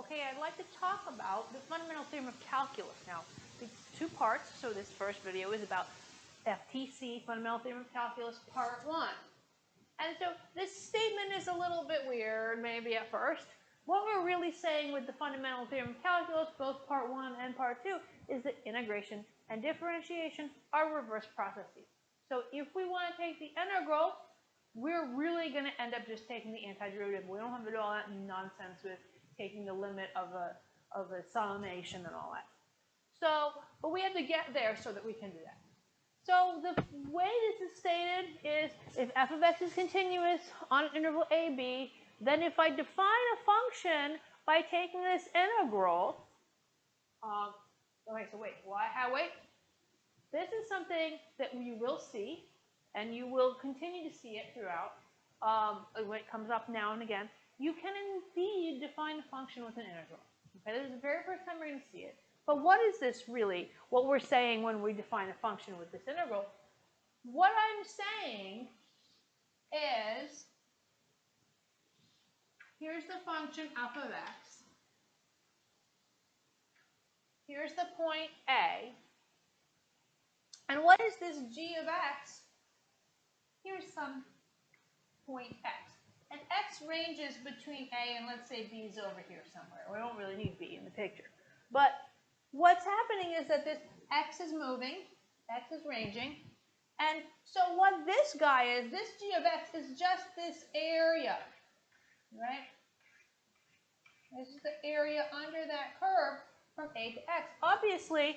okay, I'd like to talk about the fundamental theorem of calculus. Now, it's two parts, so this first video is about FTC, fundamental theorem of calculus, part 1. And so this statement is a little bit weird, maybe at first. What we're really saying with the fundamental theorem of calculus, both part 1 and part 2, is that integration and differentiation are reverse processes. So if we want to take the integral, we're really going to end up just taking the antiderivative. We don't have to do all that nonsense with taking the limit of a summation and all that. So, but we have to get there so that we can do that. So the way this is stated is if f of x is continuous on an interval a, b, then if I define a function by taking this integral, okay, so wait, wait. This is something that you will see, and you will continue to see it throughout when it comes up now and again. You can indeed define a function with an integral. Okay, this is the very first time we're going to see it. But what is this really, what we're saying when we define a function with this integral? What I'm saying is, here's the function f of x. Here's the point A. And what is this g of x? Here's some point x. And x ranges between a and, let's say, b is over here somewhere. We don't really need b in the picture. But what's happening is that this x is moving, x is ranging. And so what this guy is, this g of x is just this area, right? This is the area under that curve from a to x. Obviously,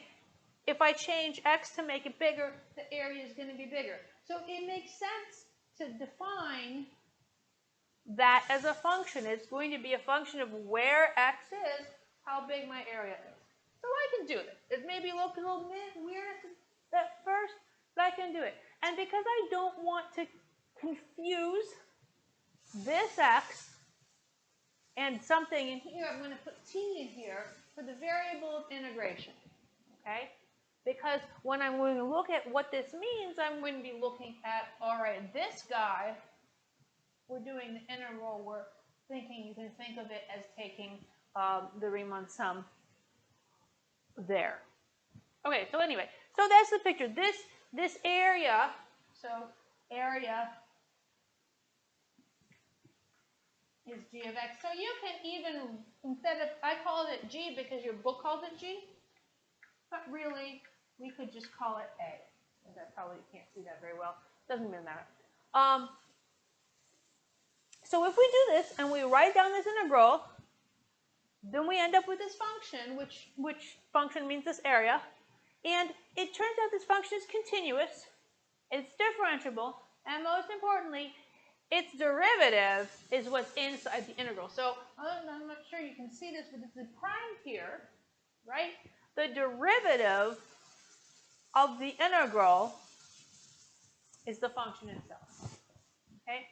if I change x to make it bigger, the area is going to be bigger. So it makes sense to define that as a function. It's going to be a function of where x is, how big my area is. So I can do this. It maybe looks a little bit weird at first, but I can do it. And because I don't want to confuse this x and something in here, I'm going to put t in here for the variable of integration. Okay? Because when I'm going to look at what this means, I'm going to be looking at, all right, this guy, we're doing the integral, we're thinking, you can think of it as taking the Riemann sum there. Okay, so anyway, so that's the picture. This area, so area is g of x. So you can even, instead of, I called it g because your book calls it g, but really, we could just call it a. That probably you can't see that very well. Doesn't really matter. So if we do this and we write down this integral, then we end up with this function, which function means this area. And it turns out this function is continuous, it's differentiable, and most importantly, its derivative is what's inside the integral. So I'm not sure you can see this, but it's the prime here, right? The derivative of the integral is the function itself. Okay?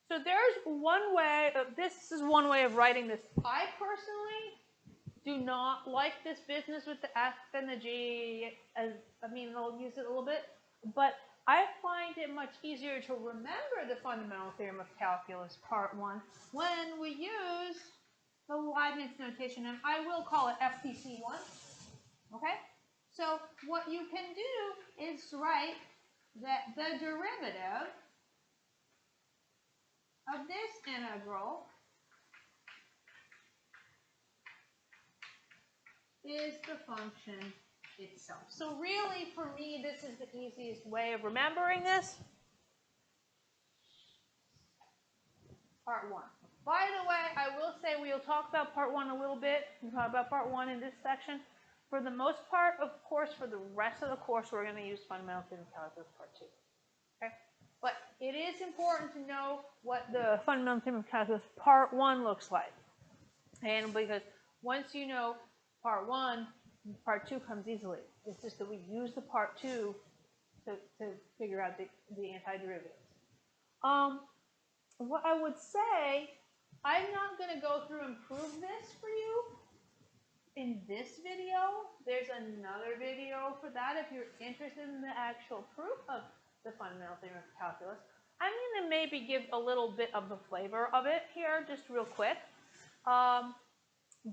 So there's one way, this is one way of writing this. I personally do not like this business with the f and the g. I'll use it a little bit, but I find it much easier to remember the fundamental theorem of calculus, part 1, when we use the Leibniz notation, and I will call it FTC1. Okay? So what you can do is write that the derivative of this integral is the function itself. So really, for me, this is the easiest way of remembering this. Part 1. By the way, I will say we'll talk about part 1 a little bit. We'll talk about part 1 in this section. For the most part, of course, for the rest of the course, we're going to use fundamental theorem of calculus part 2. Okay? But it is important to know what the fundamental theorem of calculus part 1 looks like. And because once you know part 1, part 2 comes easily. It's just that we use the part 2 to figure out the antiderivatives. What I would say, I'm not going to go through and prove this for you in this video. There's another video for that if you're interested in the actual proof of the fundamental theorem of calculus. I'm going to maybe give a little bit of the flavor of it here, just real quick.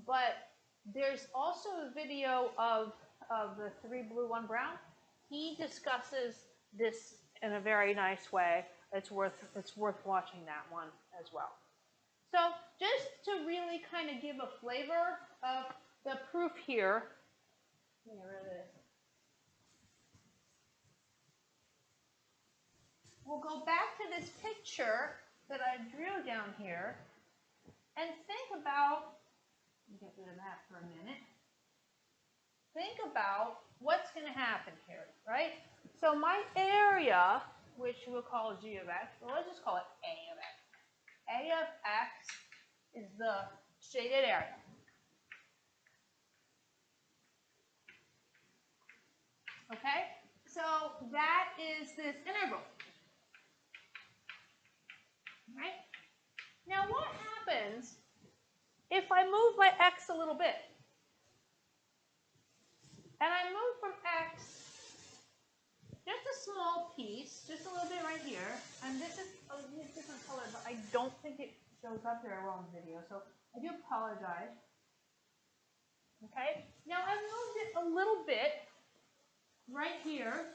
but there's also a video of the 3 blue, 1 brown. He discusses this in a very nice way. It's worth watching that one as well. So just to really kind of give a flavor of the proof here, here it is. We'll go back to this picture that I drew down here and think about, let me get rid of that for a minute. Think about what's going to happen here, right? So my area, which we'll call G of x, well, let's just call it A of x. A of x is the shaded area. Okay? So that is this integral. Right? Now what happens if I move my x a little bit? And I move from x just a small piece, just a little bit right here. And this is a different color, but I don't think it shows up very well in the video, so I do apologize. Okay? Now I've moved it a little bit right here,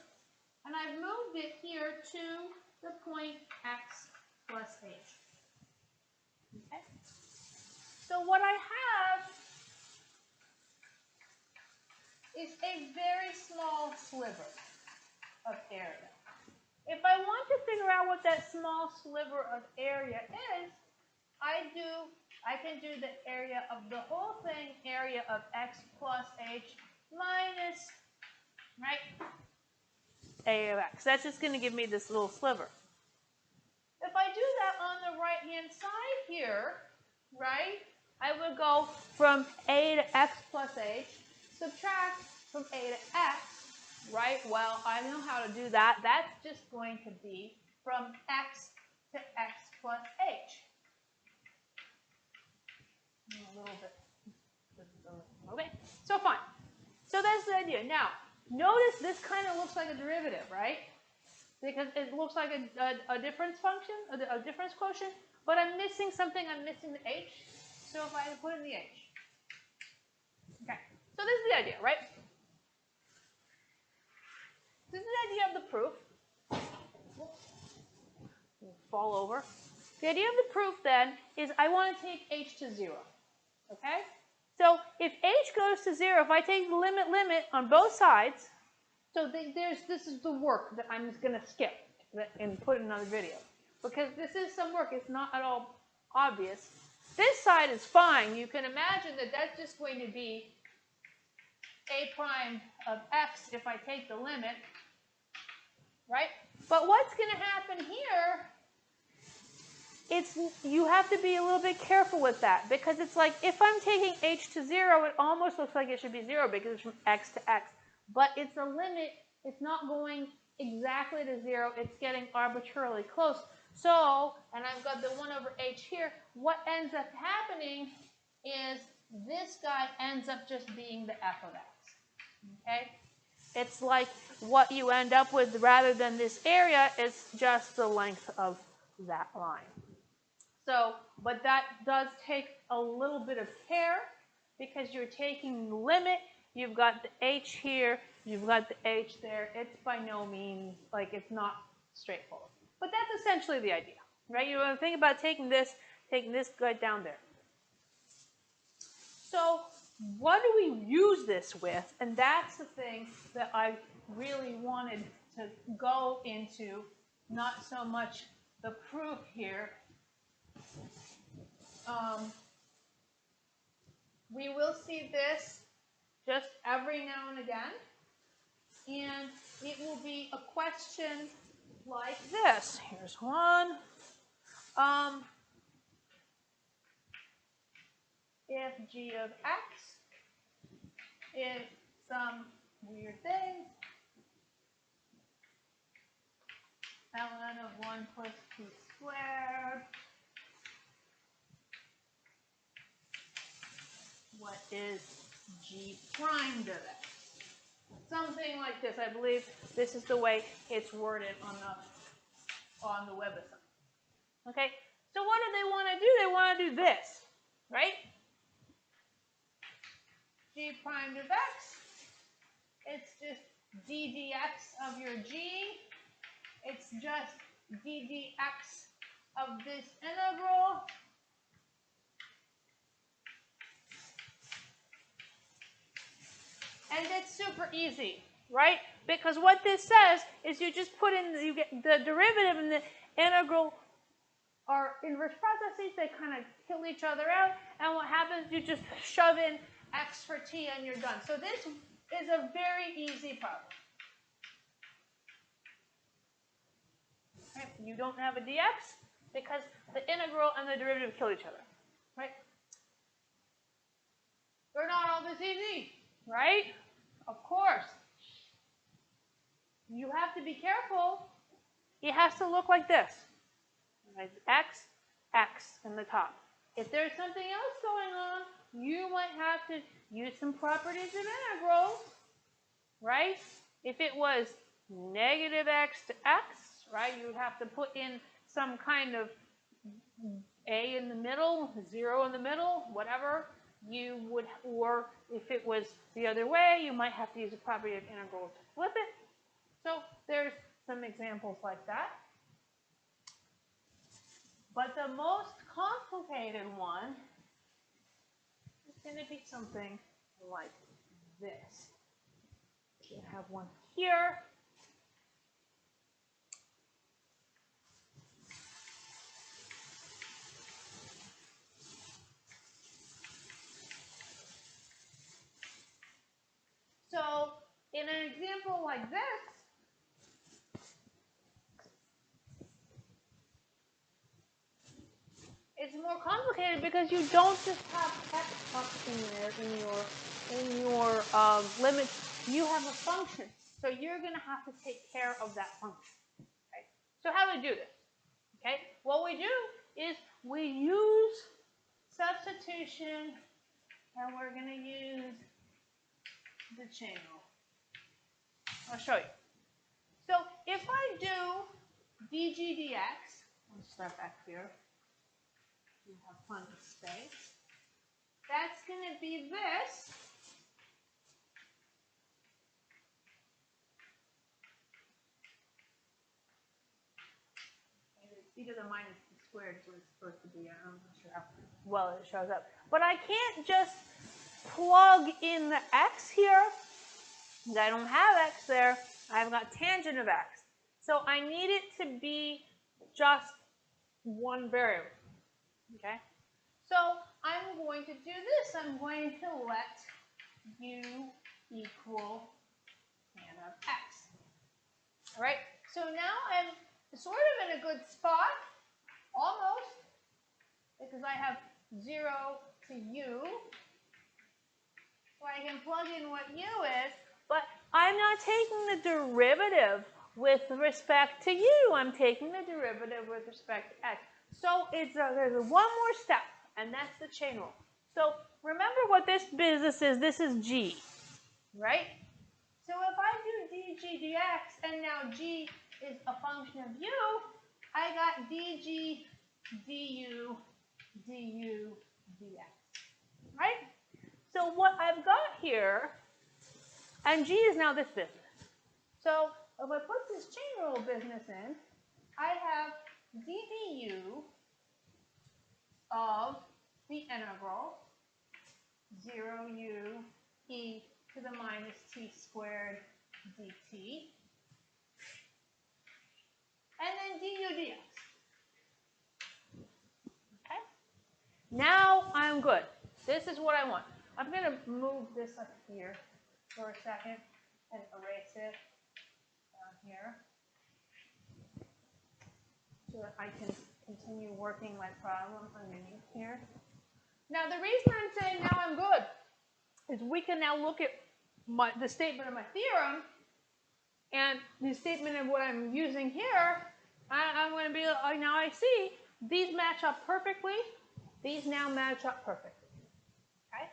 and I've moved it here to the point x plus h. Okay? So what I have is a very small sliver of area. If I want to figure out what that small sliver of area is, I can do the area of the whole thing, area of x plus h minus, right, a of x. That's just going to give me this little sliver. If I do that on the right-hand side here, right, I would go from a to x plus h, subtract from a to x, right? Well, I know how to do that. That's just going to be from x to x plus h. A little bit. Okay, so fine. So that's the idea. Now, notice this kind of looks like a derivative, right? Because it looks like a difference function, a difference quotient, but I'm missing something. I'm missing the h. So if I put in the h. Okay, so this is the idea, right? This is the idea of the proof. Fall over. The idea of the proof then is I want to take h to 0. Okay? So if h goes to 0, if I take the limit on both sides, so this is the work that I'm just going to skip and put in another video. Because this is some work. It's not at all obvious. This side is fine. You can imagine that that's just going to be a prime of x if I take the limit. Right? But what's going to happen here, you have to be a little bit careful with that, because it's like if I'm taking h to 0, it almost looks like it should be 0 because it's from x to x. But it's a limit. It's not going exactly to 0. It's getting arbitrarily close. So, and I've got the 1 over h here, what ends up happening is this guy ends up just being the f of x. Okay? It's like what you end up with rather than this area is just the length of that line. So, but that does take a little bit of care because you're taking the limit. You've got the h here, you've got the h there. It's by no means, like, it's not straightforward. But that's essentially the idea, right? You want to think about taking this right down there. So, what do we use this with? And that's the thing that I really wanted to go into, not so much the proof here. We will see this just every now and again, and it will be a question like this. Here's one. If g of x is some weird thing, ln of 1 plus 2 squared, what is g primed of x? Something like this. I believe this is the way it's worded on the website. Okay, so what do they want to do? They want to do this, right? g prime of x. It's just d dx of your g. It's just d dx of this integral. And it's super easy, right? Because what this says is you just put in, you get the derivative and the integral are inverse processes. They kind of kill each other out. And what happens, you just shove in x for t and you're done. So this is a very easy problem. Right? You don't have a dx because the integral and the derivative kill each other, right? They're not all this easy, right? Of course. You have to be careful. It has to look like this. Right? X, X in the top. If there's something else going on, you might have to use some properties of integrals, right? If it was negative x to x, right, you would have to put in some kind of a in the middle, 0 in the middle, whatever. You would, or if it was the other way, you might have to use a property of integral to flip it. So there's some examples like that. But the most complicated one is going to be something like this. You have one here. So in an example like this, it's more complicated because you don't just have x up in there in your limits. You have a function, so you're going to have to take care of that function. Okay? So how do we do this? Okay, what we do is we use substitution, and we're going to use the chain rule. I'll show you. So if I do dg dx, I'll start back here. You have plenty of space. That's going to be this. E to the minus t squared is what it's supposed to be. I'm not sure how well it shows up. But I can't just plug in the x here. I don't have x there. I've got tangent of x. So I need it to be just one variable. Okay? So I'm going to do this. I'm going to let u equal tan of x. All right? So now I'm sort of in a good spot, almost, because I have 0 to u. So I can plug in what u is, but I'm not taking the derivative with respect to u. I'm taking the derivative with respect to x. So there's one more step, and that's the chain rule. So remember what this business is. This is g, right? So if I do dg dx, and now g is a function of u, I got dg du du dx, right? So what I've got here, and g is now this business. So if I put this chain rule business in, I have d du of the integral 0u e to the minus t squared dt, and then du dx. Okay? Now I'm good. This is what I want. I'm going to move this up here for a second and erase it down here so that I can continue working my problem underneath here. Now the reason I'm saying now I'm good is we can now look at the statement of my theorem, and the statement of what I'm using here. I'm going to be, now I see these match up perfectly. These now match up perfectly. Okay?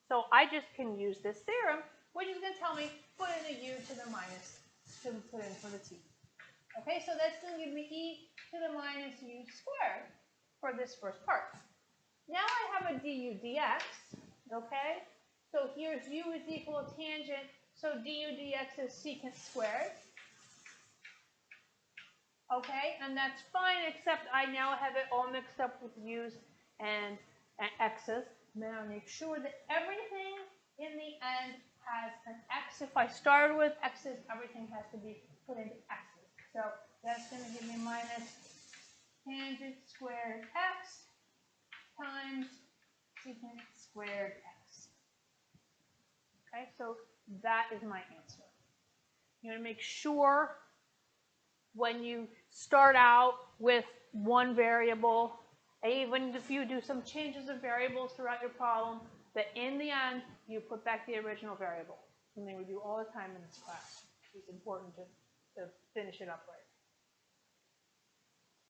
So I just can use this theorem, which is going to tell me put in a u to the minus to put in for the t. Okay, so that's going to give me e to the minus u squared for this first part. Now I have a du dx, okay? So here's u is equal to tangent, so du dx is secant squared. Okay, and that's fine, except I now have it all mixed up with u's and x's. Now make sure that everything in the end has an x. If I started with x's, everything has to be put into x's. So that's going to give me minus tangent squared x times secant squared x. Okay, so that is my answer. You're going to make sure when you start out with one variable, even if you do some changes of variables throughout your problem, that in the end, you put back the original variable. Something we do all the time in this class. It's important to finish it up right.